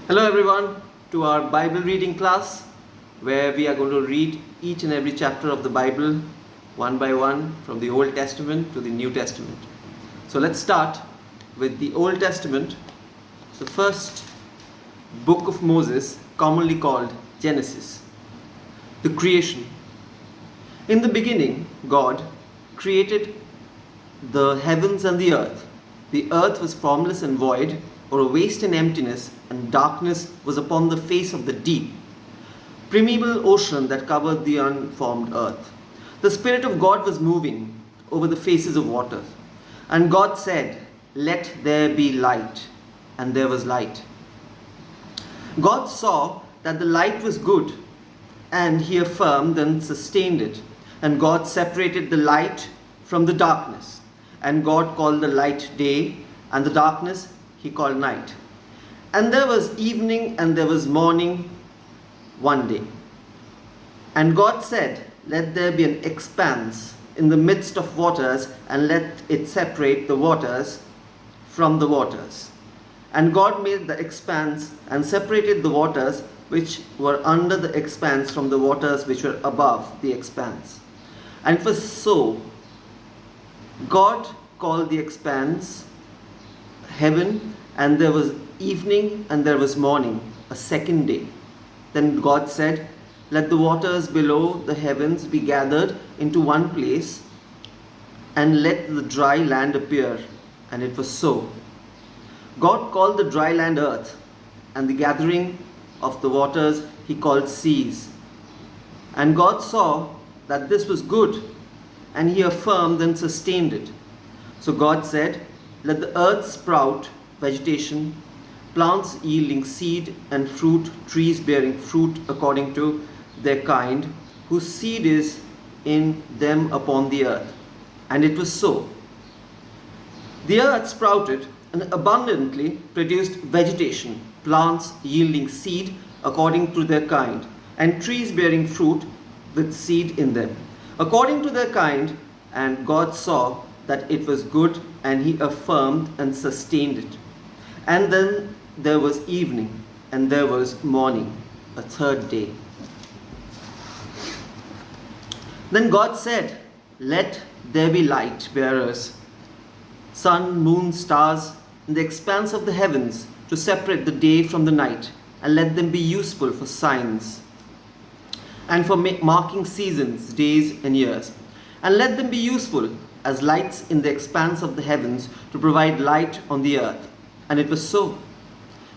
Hello everyone to our Bible reading class where we are going to read each and every chapter of the Bible one by one from the Old Testament to the New Testament. So let's start with the Old Testament, the first book of Moses, commonly called Genesis. The creation. In the beginning, God created the heavens and the earth. The earth was formless and void, or a waste and emptiness, and darkness was upon the face of the deep, primeval ocean that covered the unformed earth. The Spirit of God was moving over the faces of waters. And God said, "Let there be light." And there was light. God saw that the light was good, and He affirmed and sustained it. And God separated the light from the darkness. And God called the light day, and the darkness He called night. And there was evening and there was morning one day. And God said, "Let there be an expanse in the midst of waters, and let it separate the waters from the waters." And God made the expanse and separated the waters which were under the expanse from the waters which were above the expanse. And it was so. God called the expanse heaven, and there was evening and there was morning, a second day. Then God said, "Let the waters below the heavens be gathered into one place, and let the dry land appear." And it was so. God called the dry land earth, and the gathering of the waters He called seas. And God saw that this was good, and He affirmed and sustained it. So God said, "Let the earth sprout vegetation, plants yielding seed and fruit, trees bearing fruit according to their kind, whose seed is in them upon the earth." And it was so. The earth sprouted and abundantly produced vegetation, plants yielding seed according to their kind, and trees bearing fruit with seed in them, according to their kind. And God saw that it was good, and He affirmed and sustained it. And then there was evening, and there was morning, a third day. Then God said, "Let there be light bearers, sun, moon, stars, in the expanse of the heavens, to separate the day from the night, and let them be useful for signs, and for marking seasons, days, and years. And let them be useful as lights in the expanse of the heavens, to provide light on the earth." And it was so.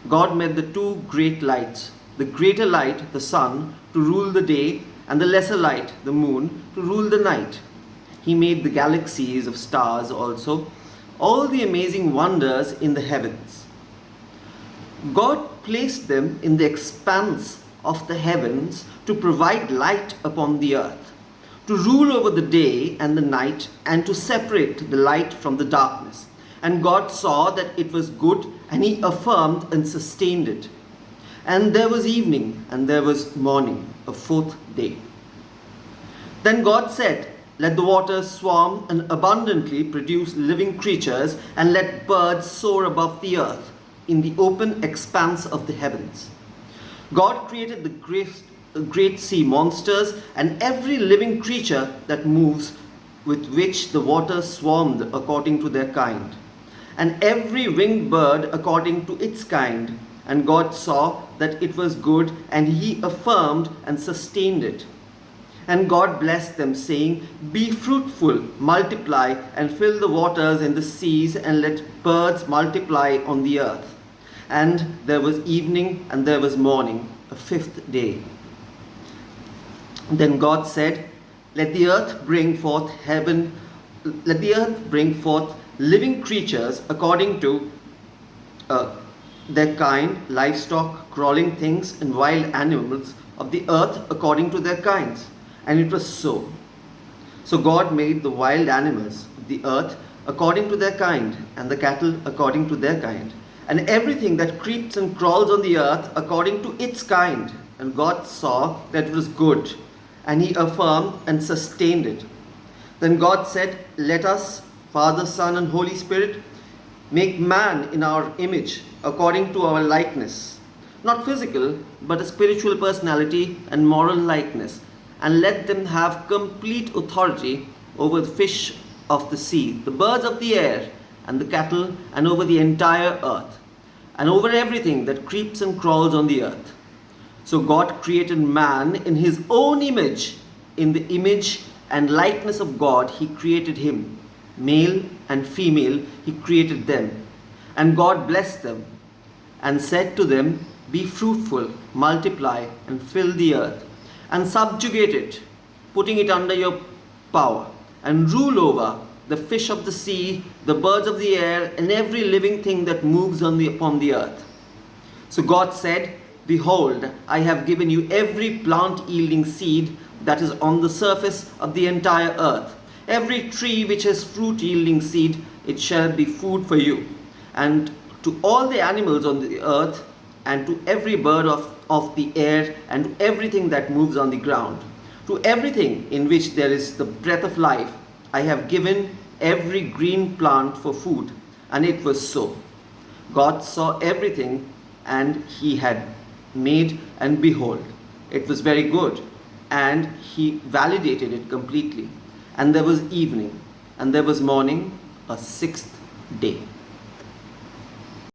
God made the two great lights, the greater light, the sun, to rule the day, and the lesser light, the moon, to rule the night. He made the galaxies of stars also, all the amazing wonders in the heavens. God placed them in the expanse of the heavens to provide light upon the earth, to rule over the day and the night, and to separate the light from the darkness. And God saw that it was good, and He affirmed and sustained it. And there was evening, and there was morning, a fourth day. Then God said, "Let the waters swarm and abundantly produce living creatures, and let birds soar above the earth in the open expanse of the heavens." God created the great sea monsters and every living creature that moves, with which the waters swarmed according to their kind, and every winged bird according to its kind. And God saw that it was good, and He affirmed and sustained it. And God blessed them, saying, "Be fruitful, multiply, and fill the waters in the seas, and let birds multiply on the earth." And there was evening and there was morning, a fifth day. Then God said, "Let the earth bring forth living creatures according to their kind, livestock, crawling things, and wild animals of the earth according to their kinds." And it was so. So God made the wild animals of the earth according to their kind, and the cattle according to their kind, and everything that creeps and crawls on the earth according to its kind. And God saw that it was good, and He affirmed and sustained it. Then God said, "Let us, Father, Son, and Holy Spirit, make man in our image, according to our likeness, not physical, but a spiritual personality and moral likeness, and let them have complete authority over the fish of the sea, the birds of the air, and the cattle, and over the entire earth, and over everything that creeps and crawls on the earth. So God created man in his own image. In the image and likeness of God, he created him. Male and female, he created them. And God blessed them and said to them, "Be fruitful, multiply, and fill the earth, and subjugate it, putting it under your power, and rule over the fish of the sea, the birds of the air, and every living thing that moves upon the earth." So God said, "Behold, I have given you every plant yielding seed that is on the surface of the entire earth. Every tree which has fruit yielding seed, it shall be food for you. And to all the animals on the earth, and to every bird of the air, and to everything that moves on the ground, to everything in which there is the breath of life, I have given every green plant for food." And it was so. God saw everything, and he had made, and behold, it was very good, and he validated it completely. And there was evening, and there was morning, a sixth day.